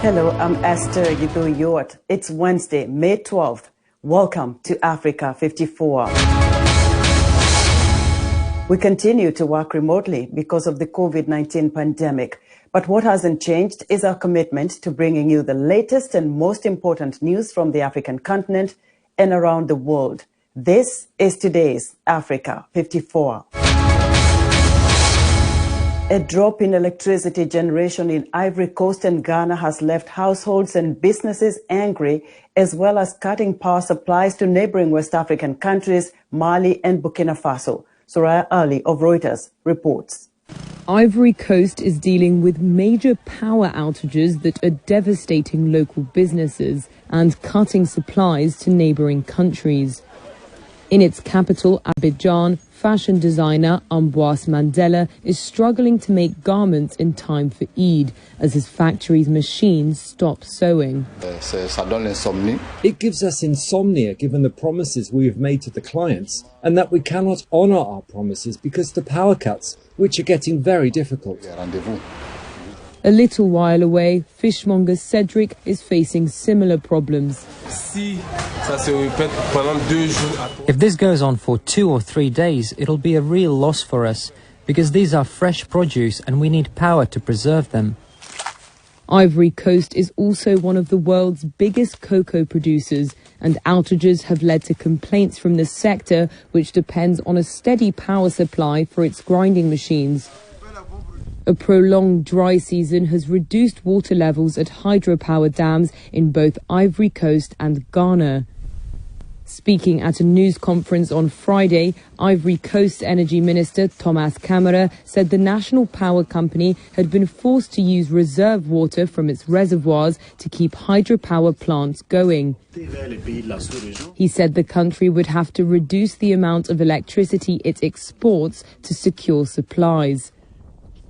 Hello, I'm Esther Yort. It's Wednesday, May 12th. Welcome to Africa 54. We continue to work remotely because of the COVID-19 pandemic. But what hasn't changed is our commitment to bringing you the latest and most important news from the African continent and around the world. This is today's Africa 54. A drop in electricity generation in Ivory Coast and Ghana has left households and businesses angry, as well as cutting power supplies to neighboring West African countries, Mali and Burkina Faso. Soraya Ali of Reuters reports. Ivory Coast is dealing with major power outages that are devastating local businesses and cutting supplies to neighboring countries. In its capital, Abidjan, fashion designer Ambroise Mandela is struggling to make garments in time for Eid as his factory's machines stop sewing. It gives us insomnia given the promises we have made to the clients and that we cannot honour our promises because of the power cuts, which are getting very difficult. A little while away, fishmonger Cedric is facing similar problems. If this goes on for 2 or 3 days, it'll be a real loss for us, because these are fresh produce and we need power to preserve them. Ivory Coast is also one of the world's biggest cocoa producers, and outages have led to complaints from the sector, which depends on a steady power supply for its grinding machines. A prolonged dry season has reduced water levels at hydropower dams in both Ivory Coast and Ghana. Speaking at a news conference on Friday, Ivory Coast Energy Minister Thomas Camara said the national power company had been forced to use reserve water from its reservoirs to keep hydropower plants going. He said the country would have to reduce the amount of electricity it exports to secure supplies.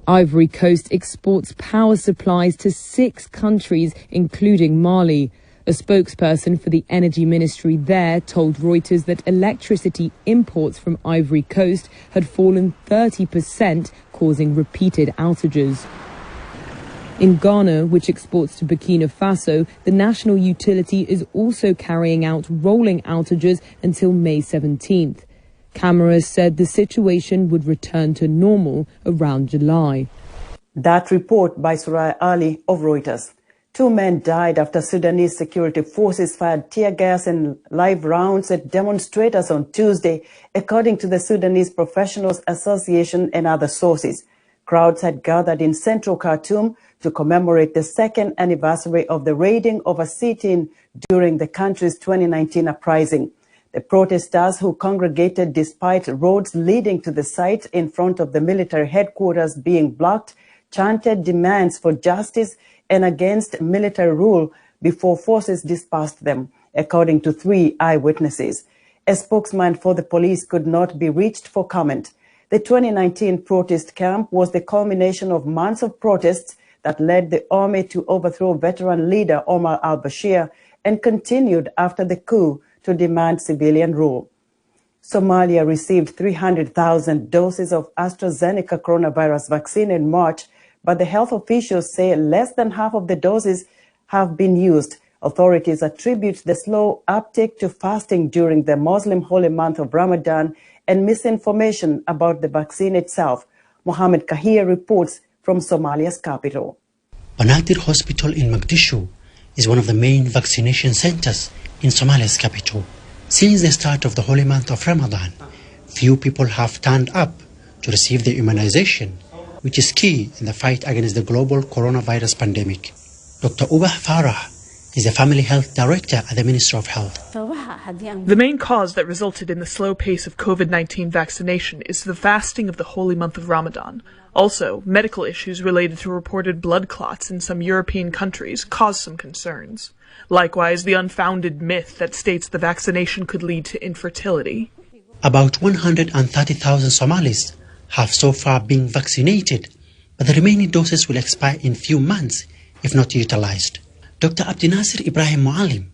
Ivory Coast exports power supplies to 6 countries, including Mali. A spokesperson for the energy ministry there told Reuters that electricity imports from Ivory Coast had fallen 30%, causing repeated outages. In Ghana, which exports to Burkina Faso, the national utility is also carrying out rolling outages until May 17th. Camara said the situation would return to normal around July. That report by Soraya Ali of Reuters. 2 men died after Sudanese security forces fired tear gas and live rounds at demonstrators on Tuesday, according to the Sudanese Professionals Association and other sources. Crowds had gathered in central Khartoum to commemorate the 2nd anniversary of the raiding of a sit-in during the country's 2019 uprising. The protesters, who congregated despite roads leading to the site in front of the military headquarters being blocked, chanted demands for justice and against military rule before forces dispersed them, according to 3 eyewitnesses. A spokesman for the police could not be reached for comment. The 2019 protest camp was the culmination of months of protests that led the army to overthrow veteran leader Omar al-Bashir and continued after the coup to demand civilian rule. Somalia received 300,000 doses of AstraZeneca coronavirus vaccine in March, but the health officials say less than half of the doses have been used. Authorities attribute the slow uptake to fasting during the Muslim holy month of Ramadan and misinformation about the vaccine itself. Mohammed Kahir reports from Somalia's capital. Banaadir Hospital in Mogadishu is one of the main vaccination centers in Somalia's capital. Since the start of the holy month of Ramadan, few people have turned up to receive the immunization, which is key in the fight against the global coronavirus pandemic. Dr. Ubah Farah is the Family Health Director at the Ministry of Health. The main cause that resulted in the slow pace of COVID-19 vaccination is the fasting of the holy month of Ramadan. Also, medical issues related to reported blood clots in some European countries cause some concerns. Likewise, the unfounded myth that states the vaccination could lead to infertility. About 130,000 Somalis have so far been vaccinated, but the remaining doses will expire in few months if not utilized. Dr. Abdinasir Ibrahim Mualim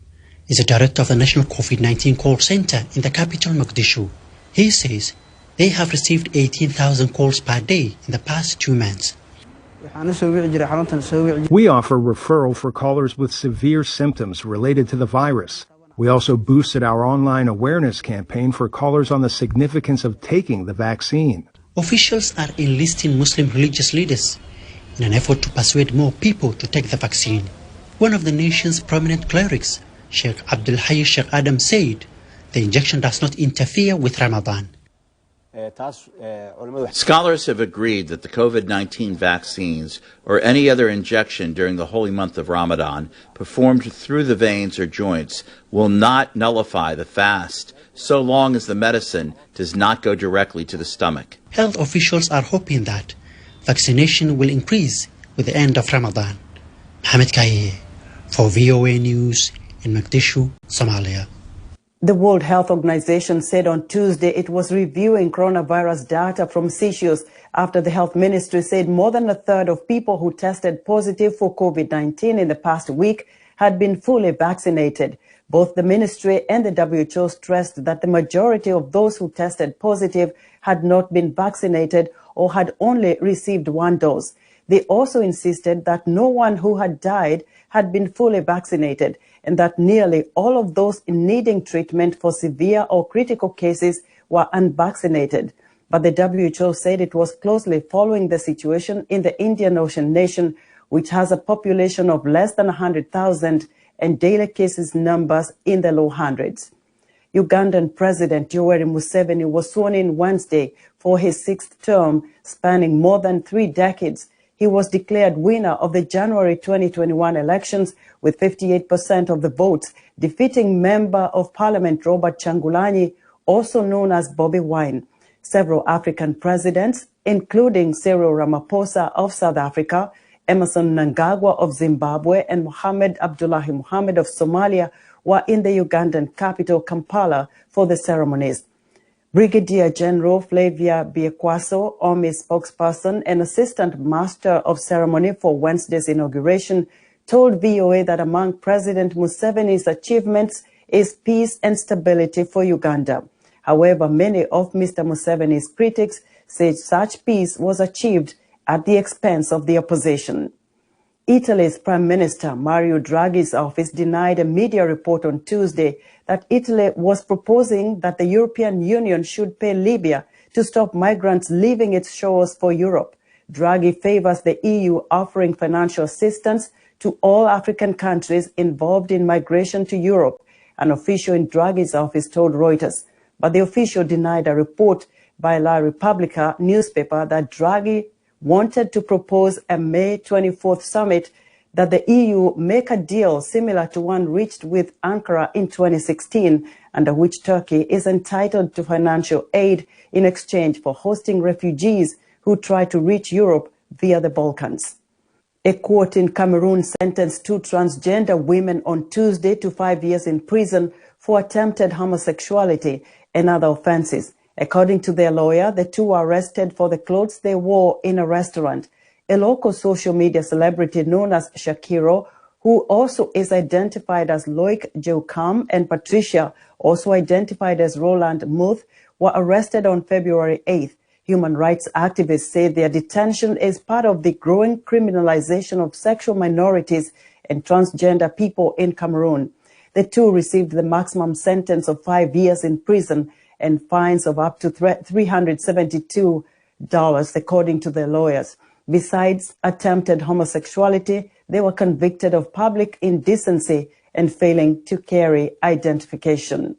is the director of the National COVID-19 Call Center in the capital, Mogadishu. He says they have received 18,000 calls per day in the past 2 months. We offer referral for callers with severe symptoms related to the virus. We also boosted our online awareness campaign for callers on the significance of taking the vaccine. Officials are enlisting Muslim religious leaders in an effort to persuade more people to take the vaccine. One of the nation's prominent clerics, Sheikh Abdul Hayy Sheikh Adam, said the injection does not interfere with Ramadan. Scholars have agreed that the COVID-19 vaccines or any other injection during the holy month of Ramadan performed through the veins or joints will not nullify the fast so long as the medicine does not go directly to the stomach. Health officials are hoping that vaccination will increase with the end of Ramadan. Mohamed Kaye for WEWE News in Mogadishu, Somalia. The World Health Organization said on Tuesday it was reviewing coronavirus data from Seychelles after the health ministry said more than a third of people who tested positive for COVID-19 in the past week had been fully vaccinated. Both the ministry and the WHO stressed that the majority of those who tested positive had not been vaccinated or had only received one dose. They also insisted that no one who had died had been fully vaccinated, and that nearly all of those needing treatment for severe or critical cases were unvaccinated. But the WHO said it was closely following the situation in the Indian Ocean nation, which has a population of less than 100,000 and daily cases numbers in the low hundreds. Ugandan President Yoweri Museveni was sworn in Wednesday for his sixth term, spanning more than 3 decades. He was declared winner of the January 2021 elections with 58% of the votes, defeating Member of Parliament Robert Kyagulanyi, also known as Bobi Wine. Several African presidents, including Cyril Ramaphosa of South Africa, Emerson Mnangagwa of Zimbabwe, and Mohamed Abdullahi Mohamed of Somalia, were in the Ugandan capital, Kampala, for the ceremonies. Brigadier General Flavia Biekwaso, Army spokesperson and Assistant Master of Ceremony for Wednesday's inauguration, told VOA that among President Museveni's achievements is peace and stability for Uganda. However, many of Mr. Museveni's critics said such peace was achieved at the expense of the opposition. Italy's Prime Minister Mario Draghi's office denied a media report on Tuesday that Italy was proposing that the European Union should pay Libya to stop migrants leaving its shores for Europe. Draghi favors the EU offering financial assistance to all African countries involved in migration to Europe, an official in Draghi's office told Reuters. But the official denied a report by La Repubblica newspaper that Draghi wanted to propose a May 24th summit that the EU make a deal similar to one reached with Ankara in 2016, under which Turkey is entitled to financial aid in exchange for hosting refugees who try to reach Europe via the Balkans. A court in Cameroon sentenced 2 transgender women on Tuesday to 5 years in prison for attempted homosexuality and other offenses. According to their lawyer, the 2 were arrested for the clothes they wore in a restaurant. A local social media celebrity known as Shakiro, who also is identified as Loic Joukam, and Patricia, also identified as Roland Muth, were arrested on February 8th. Human rights activists say their detention is part of the growing criminalization of sexual minorities and transgender people in Cameroon. The 2 received the maximum sentence of 5 years in prison and fines of up to $372, according to their lawyers. Besides attempted homosexuality, they were convicted of public indecency and failing to carry identification.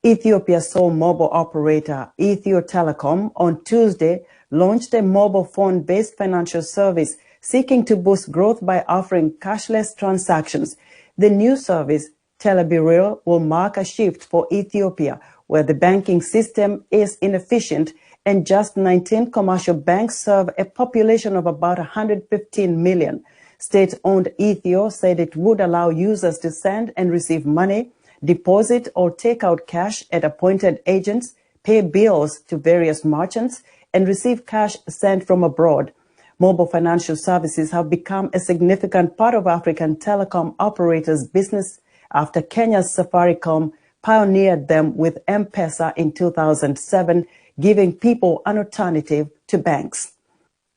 Ethiopia's sole mobile operator, Ethio Telecom, on Tuesday launched a mobile phone-based financial service seeking to boost growth by offering cashless transactions. The new service, Telebiril, will mark a shift for Ethiopia, where the banking system is inefficient and just 19 commercial banks serve a population of about 115 million. State-owned Ethio said it would allow users to send and receive money, deposit or take out cash at appointed agents, pay bills to various merchants, and receive cash sent from abroad. Mobile financial services have become a significant part of African telecom operators' business after Kenya's Safaricom pioneered them with M-Pesa in 2007, giving people an alternative to banks.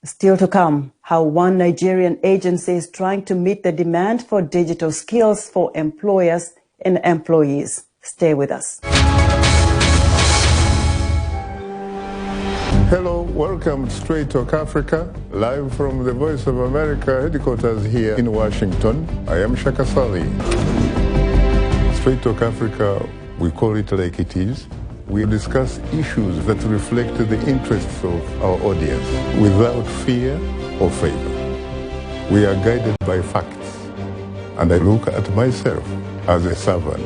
Still to come, how one Nigerian agency is trying to meet the demand for digital skills for employers and employees. Stay with us. Hello, welcome to Straight Talk Africa, live from the Voice of America headquarters here in Washington. I am Shaka Sali. Straight Talk Africa, we call it like it is. We discuss issues that reflect the interests of our audience without fear or favor. We are guided by facts, and I look at myself as a servant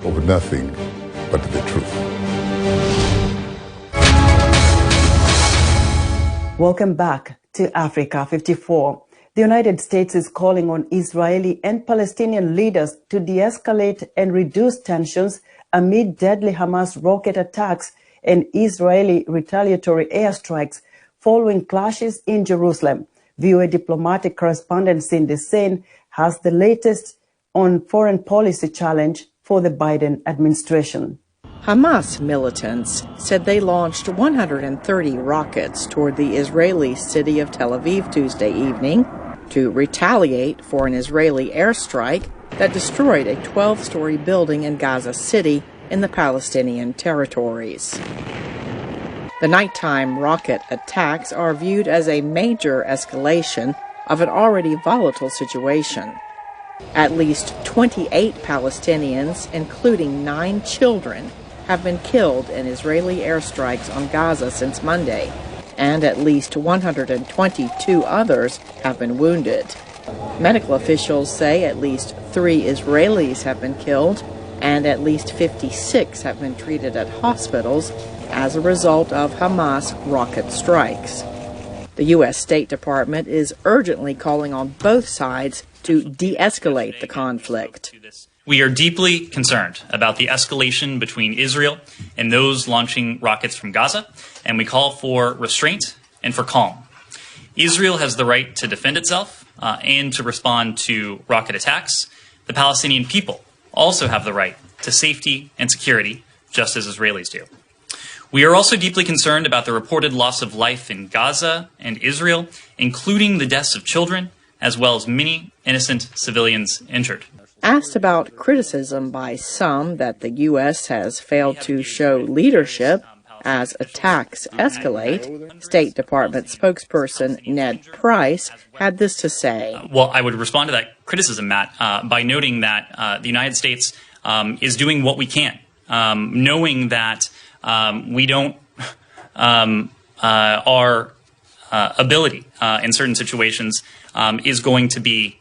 of nothing but the truth. Welcome back to Africa 54. The United States is calling on Israeli and Palestinian leaders to de-escalate and reduce tensions amid deadly Hamas rocket attacks and Israeli retaliatory airstrikes following clashes in Jerusalem. WEWE diplomatic correspondent Cindy Sen has the latest on foreign policy challenge for the Biden administration. Hamas militants said they launched 130 rockets toward the Israeli city of Tel Aviv Tuesday evening to retaliate for an Israeli airstrike that destroyed a 12-story building in Gaza City in the Palestinian territories. The nighttime rocket attacks are viewed as a major escalation of an already volatile situation. At least 28 Palestinians, including 9 children, have been killed in Israeli airstrikes on Gaza since Monday, and at least 122 others have been wounded. Medical officials say at least 3 Israelis have been killed, and at least 56 have been treated at hospitals as a result of Hamas rocket strikes. The U.S. State Department is urgently calling on both sides to de-escalate the conflict. We are deeply concerned about the escalation between Israel and those launching rockets from Gaza, and we call for restraint and for calm. Israel has the right to defend itself and to respond to rocket attacks. The Palestinian people also have the right to safety and security, just as Israelis do. We are also deeply concerned about the reported loss of life in Gaza and Israel, including the deaths of children, as well as many innocent civilians injured. Asked about criticism by some that the U.S. has failed to show leadership as attacks escalate, State Department spokesperson Ned Price had this to say. Well, I would respond to that criticism, Matt, by noting that the United States is doing what we can, knowing that we don't, our ability in certain situations is going to be,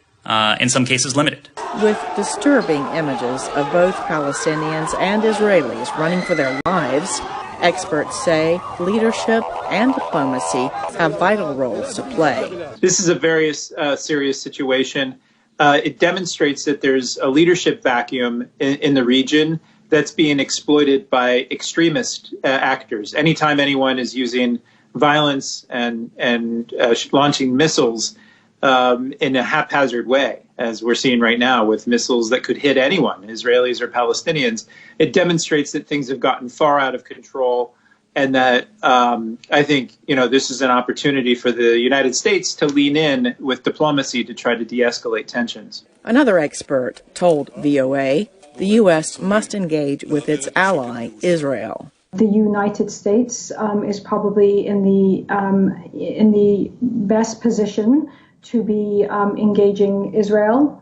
in some cases, limited. With disturbing images of both Palestinians and Israelis running for their lives, experts say leadership and diplomacy have vital roles to play. This is a very serious situation. It demonstrates that there's a leadership vacuum in the region that's being exploited by extremist actors. Anytime anyone is using violence and launching missiles in a haphazard way, as we're seeing right now with missiles that could hit anyone, Israelis or Palestinians, it demonstrates that things have gotten far out of control, and that I think this is an opportunity for the United States to lean in with diplomacy to try to de-escalate tensions. Another expert told VOA the U.S. must engage with its ally, Israel. The United States is probably in the best position to be engaging Israel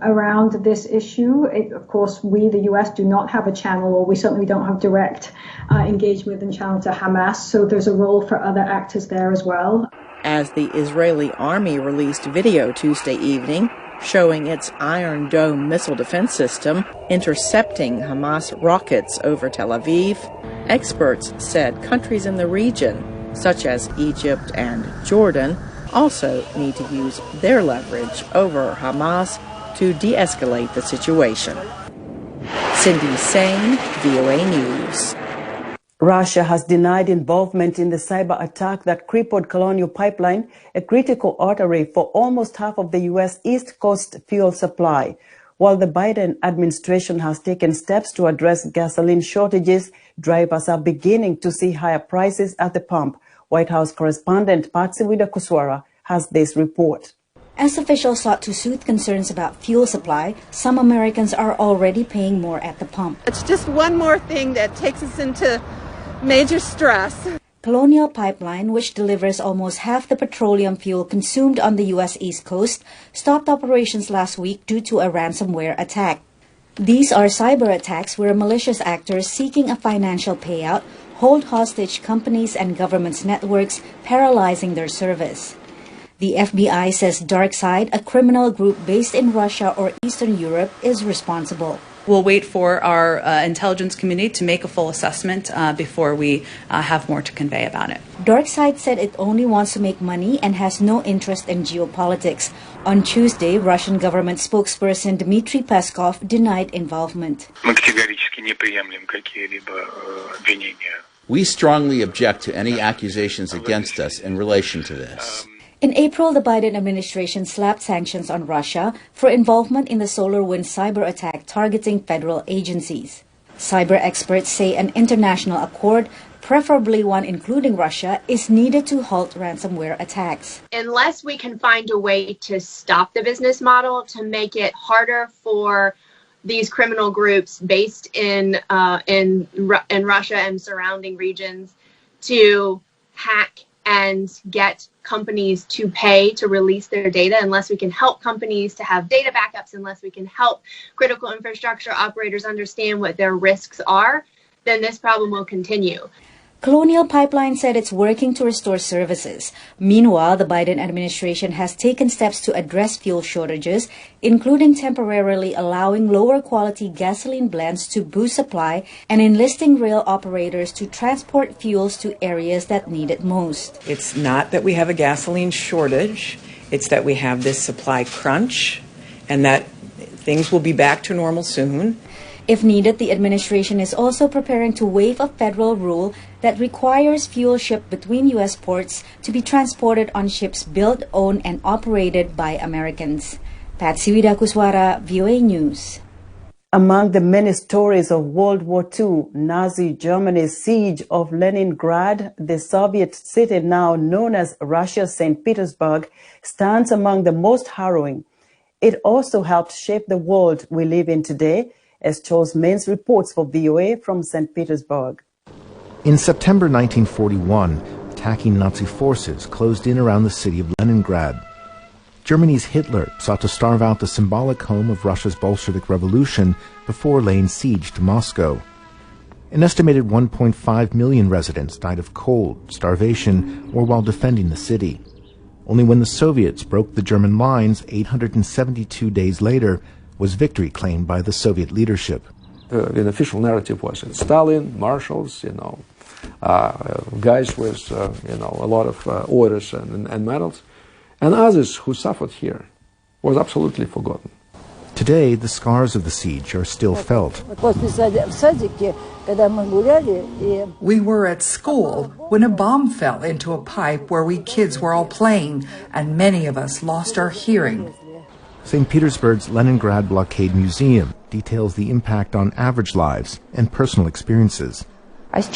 around this issue. Of course, we, the U.S., do not have a channel, or we certainly don't have direct engagement and channel to Hamas, so there's a role for other actors there as well. As the Israeli army released video Tuesday evening showing its Iron Dome missile defense system intercepting Hamas rockets over Tel Aviv, experts said countries in the region, such as Egypt and Jordan, also need to use their leverage over Hamas to de-escalate the situation. Cindy Sain, VOA News. Russia has denied involvement in the cyber attack that crippled Colonial Pipeline, a critical artery for almost half of the U.S. East Coast fuel supply. While the Biden administration has taken steps to address gasoline shortages, drivers are beginning to see higher prices at the pump. White House correspondent Patsy Widakuswara has this report. As officials sought to soothe concerns about fuel supply, some Americans are already paying more at the pump. It's just one more thing that takes us into major stress. Colonial Pipeline, which delivers almost half the petroleum fuel consumed on the U.S. East Coast, stopped operations last week due to a ransomware attack. These are cyber attacks where malicious actors seeking a financial payout hold hostage companies and governments' networks, paralyzing their service. The FBI says DarkSide, a criminal group based in Russia or Eastern Europe, is responsible. We'll wait for our intelligence community to make a full assessment before we have more to convey about it. DarkSide said it only wants to make money and has no interest in geopolitics. On Tuesday, Russian government spokesperson Dmitry Peskov denied involvement. We strongly object to any accusations against us in relation to this. In April, the Biden administration slapped sanctions on Russia for involvement in the SolarWinds cyber attack targeting federal agencies. Cyber experts say an international accord, preferably one including Russia, is needed to halt ransomware attacks. Unless we can find a way to stop the business model, to make it harder for these criminal groups based in Russia and surrounding regions to hack and get companies to pay to release their data, unless we can help companies to have data backups, unless we can help critical infrastructure operators understand what their risks are, then this problem will continue. Colonial Pipeline said it's working to restore services. Meanwhile, the Biden administration has taken steps to address fuel shortages, including temporarily allowing lower quality gasoline blends to boost supply and enlisting rail operators to transport fuels to areas that need it most. It's not that we have a gasoline shortage, it's that we have this supply crunch and that things will be back to normal soon. If needed, the administration is also preparing to waive a federal rule that requires fuel shipped between U.S. ports to be transported on ships built, owned, and operated by Americans. Patsy Widakuswara, VOA News. Among the many stories of World War II, Nazi Germany's siege of Leningrad, the Soviet city now known as Russia's St. Petersburg, stands among the most harrowing. It also helped shape the world we live in today, as Charles Mains reports for VOA from St. Petersburg. In September 1941, attacking Nazi forces closed in around the city of Leningrad. Germany's Hitler sought to starve out the symbolic home of Russia's Bolshevik Revolution before laying siege to Moscow. An estimated 1.5 million residents died of cold, starvation, or while defending the city. Only when the Soviets broke the German lines 872 days later was victory claimed by the Soviet leadership. The official narrative was that Stalin, marshals, guys with, a lot of orders and medals, and others who suffered here was absolutely forgotten. Today, the scars of the siege are still felt. We were at school when a bomb fell into a pipe where we kids were all playing, and many of us lost our hearing. St. Petersburg's Leningrad Blockade Museum details the impact on average lives and personal experiences. It's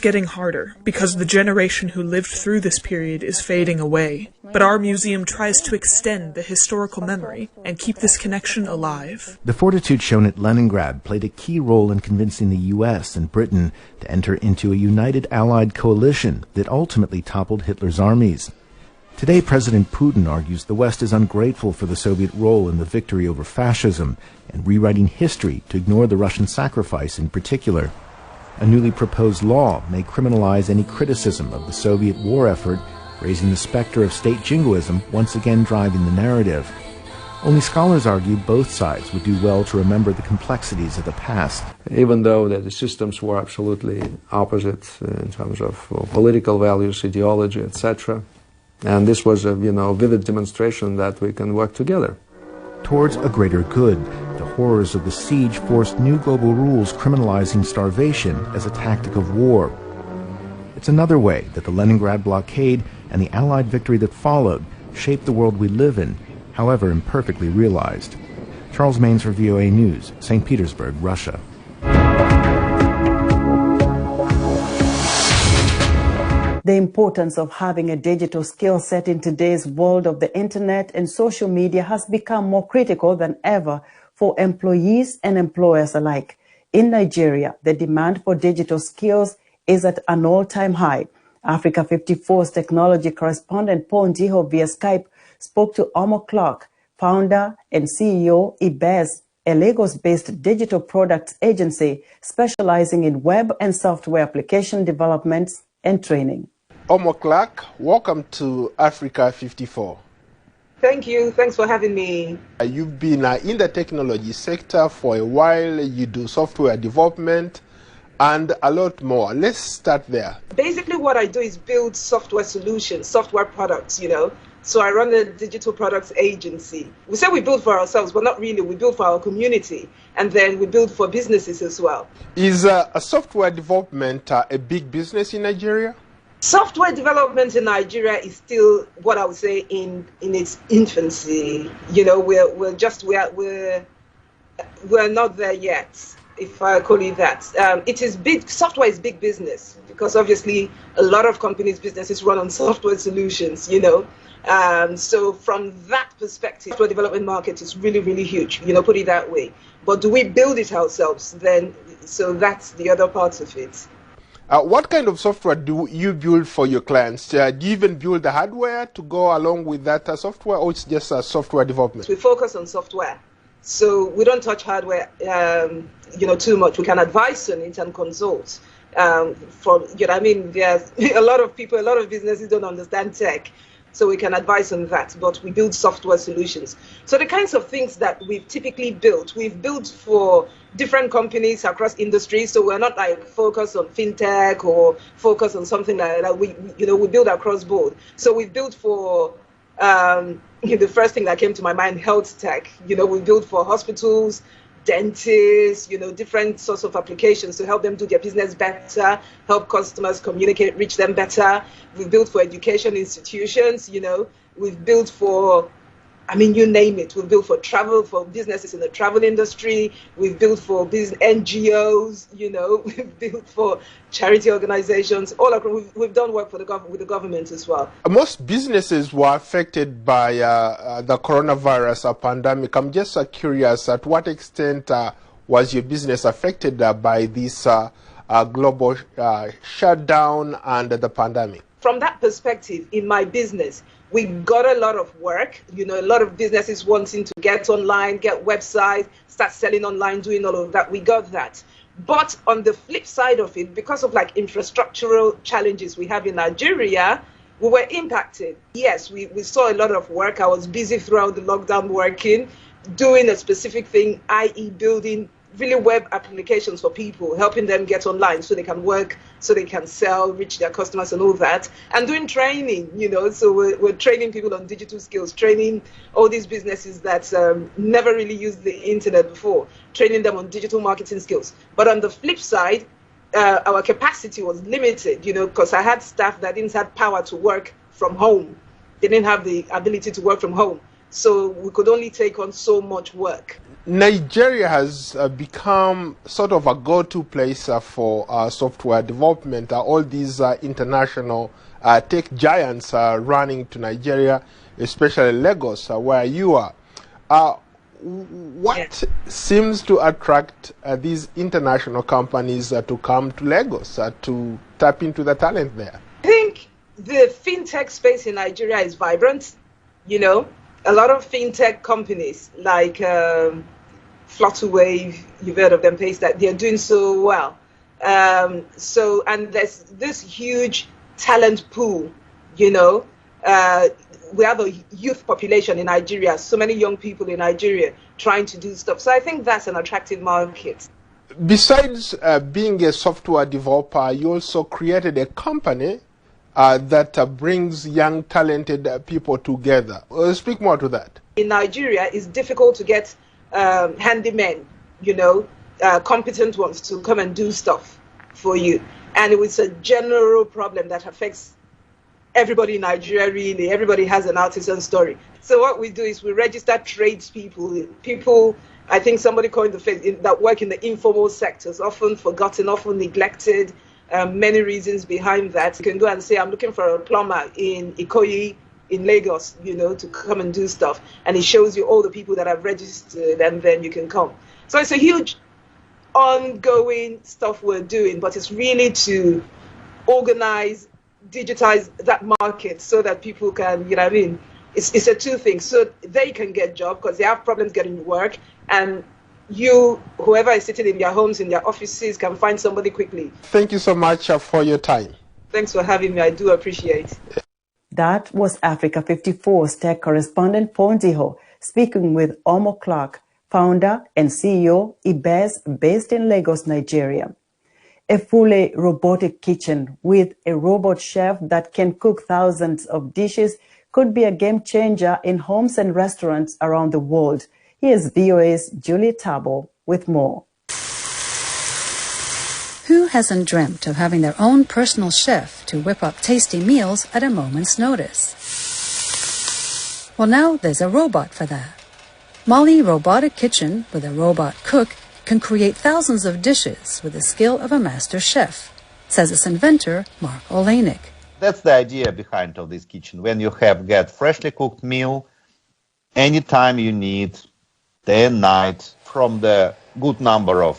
getting harder because the generation who lived through this period is fading away. But our museum tries to extend the historical memory and keep this connection alive. The fortitude shown at Leningrad played a key role in convincing the U.S. and Britain to enter into a united Allied coalition that ultimately toppled Hitler's armies. Today, President Putin argues the West is ungrateful for the Soviet role in the victory over fascism and rewriting history to ignore the Russian sacrifice in particular. A newly proposed law may criminalize any criticism of the Soviet war effort, raising the specter of state jingoism once again driving the narrative. Only scholars argue both sides would do well to remember the complexities of the past. Even though the systems were absolutely opposite in terms of political values, ideology, etc., and this was a vivid demonstration that we can work together. Towards a greater good, the horrors of the siege forced new global rules criminalizing starvation as a tactic of war. It's another way that the Leningrad blockade and the Allied victory that followed shaped the world we live in, however imperfectly realized. Charles Mains for VOA News, St. Petersburg, Russia. The importance of having a digital skill set in today's world of the internet and social media has become more critical than ever for employees and employers alike. In Nigeria, the demand for digital skills is at an all-time high. Africa 54's technology correspondent Paul Ndiho via Skype spoke to Omo Clark, founder and CEO IBES, a Lagos-based digital products agency specializing in web and software application developments and training. Omo Clark, welcome to Africa 54. Thank you. Thanks for having me. You've been in the technology sector for a while. You do software development and a lot more. Let's start there. Basically, what I do is build software solutions, software products, So I run a digital products agency. We say we build for ourselves, but not really. We build for our community, and then we build for businesses as well. Is a software development a big business in Nigeria? Software development in Nigeria is still what I would say in its infancy. We're not there yet, if I call it that. It is big. Software is big business because obviously a lot of companies' businesses run on software solutions. So from that perspective, software development market is really, really huge. Put it that way. But do we build it ourselves? Then, so that's the other part of it. What kind of software do you build for your clients? Do you even build the hardware to go along with that software, or it's just software development? We focus on software, so we don't touch hardware, too much. We can advise on it and consult. There's a lot of people, a lot of businesses don't understand tech. So we can advise on that, but we build software solutions. So the kinds of things that we've typically built, we've built for different companies across industries. So we're not like focused on fintech or focused on something like that. We build across board. So we've built for the first thing that came to my mind, health tech. We built for hospitals, dentists, different sorts of applications to help them do their business better, help customers communicate, reach them better. We've built for education institutions, we've built for, you name it. We've built for travel, for businesses in the travel industry. We've built for NGOs, we've built for charity organizations. All across, we've done work for with the government as well. Most businesses were affected by the coronavirus pandemic. I'm just curious, at what extent was your business affected by this global shutdown and the pandemic? From that perspective, in my business, we got a lot of work, a lot of businesses wanting to get online, get websites, start selling online, doing all of that. We got that. But on the flip side of it, because of infrastructural challenges we have in Nigeria, we were impacted. Yes, we saw a lot of work. I was busy throughout the lockdown working, doing a specific thing, i.e. building really web applications for people, helping them get online so they can work, so they can sell, reach their customers and all that, and doing training, so we're training people on digital skills, training all these businesses that never really used the internet before, training them on digital marketing skills. But on the flip side, our capacity was limited, because I had staff that didn't have power to work from home. They didn't have the ability to work from home. So we could only take on so much work. Nigeria has become sort of a go-to place for software development. All these international tech giants are running to Nigeria, especially Lagos, where you are. What seems to attract these international companies to come to Lagos to tap into the talent there? I think the fintech space in Nigeria is vibrant. A lot of fintech companies like WEWE, you've heard of them, that they're doing so well. And there's this huge talent pool, we have a youth population in Nigeria, so many young people in Nigeria trying to do stuff. So I think that's an attractive market. Besides being a software developer, you also created a company that brings young, talented people together. Speak more to that. In Nigeria, it's difficult to get handymen, competent ones to come and do stuff for you. And it's a general problem that affects everybody in Nigeria, really. Everybody has an artisan story. So what we do is we register tradespeople, people, I think somebody coined the phrase, that work in the informal sectors, often forgotten, often neglected, many reasons behind that. You can go and say, I'm looking for a plumber in Ikoyi, in Lagos, to come and do stuff. And it shows you all the people that have registered, and then you can come. So it's a huge ongoing stuff we're doing, but it's really to organize, digitize that market so that people can, it's a two things. So they can get job because they have problems getting work, and whoever is sitting in their homes, in their offices, can find somebody quickly. Thank you so much for your time. Thanks for having me. I do appreciate it. That was Africa 54's tech correspondent Ponziho speaking with Omo Clark, founder and CEO, Ibez, based in Lagos, Nigeria. A fully robotic kitchen with a robot chef that can cook thousands of dishes could be a game changer in homes and restaurants around the world. Here's VOA's Julie Tabo with more. Who hasn't dreamt of having their own personal chef to whip up tasty meals at a moment's notice? Well, now there's a robot for that. Mali Robotic Kitchen, with a robot cook, can create thousands of dishes with the skill of a master chef, says its inventor, Mark Olenek. That's the idea behind of this kitchen. When you get freshly cooked meal, anytime you need, day and night, from the good number of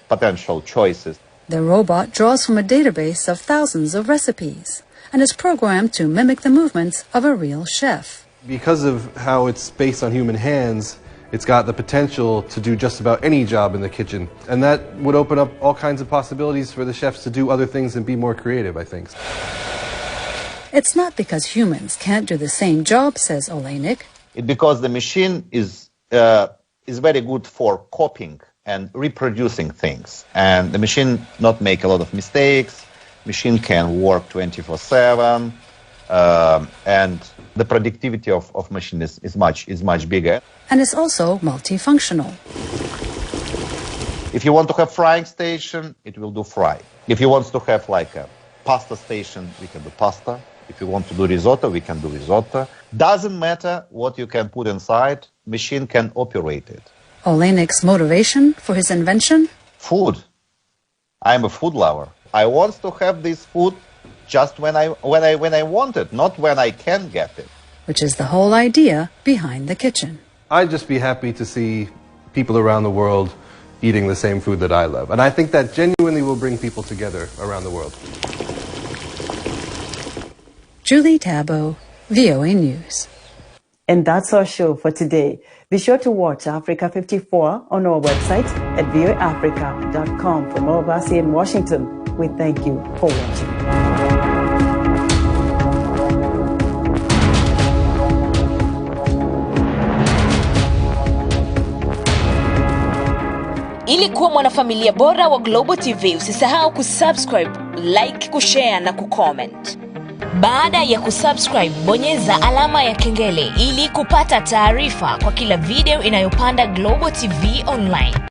potential choices. The robot draws from a database of thousands of recipes and is programmed to mimic the movements of a real chef. Because of how it's based on human hands, it's got the potential to do just about any job in the kitchen. And that would open up all kinds of possibilities for the chefs to do other things and be more creative, I think. It's not because humans can't do the same job, says Olenek. It's because the machine is very good for copying and reproducing things. And the machine not make a lot of mistakes. Machine can work 24/7. And the productivity of machine is much bigger. And it's also multifunctional. If you want to have frying station, it will do fry. If you want to have like a pasta station, we can do pasta. If you want to do risotto, we can do risotto. Doesn't matter what you can put inside, machine can operate it. Olenek's motivation for his invention? Food. I'm a food lover. I want to have this food just when I want it, not when I can get it. Which is the whole idea behind the kitchen. I'd just be happy to see people around the world eating the same food that I love. And I think that genuinely will bring people together around the world. Julie Tabo, VOA News. And that's our show for today. Be sure to watch Africa 54 on our website at voaafrica.com. From all of us here in Washington, we thank you for watching. Ili kuwa mwanafamilia bora wa Global TV, usisahau kusubscribe, like, kushare na kucomment. Baada ya kusubscribe, bonyeza alama ya kengele ili kupata taarifa kwa kila video inayopanda Global TV Online.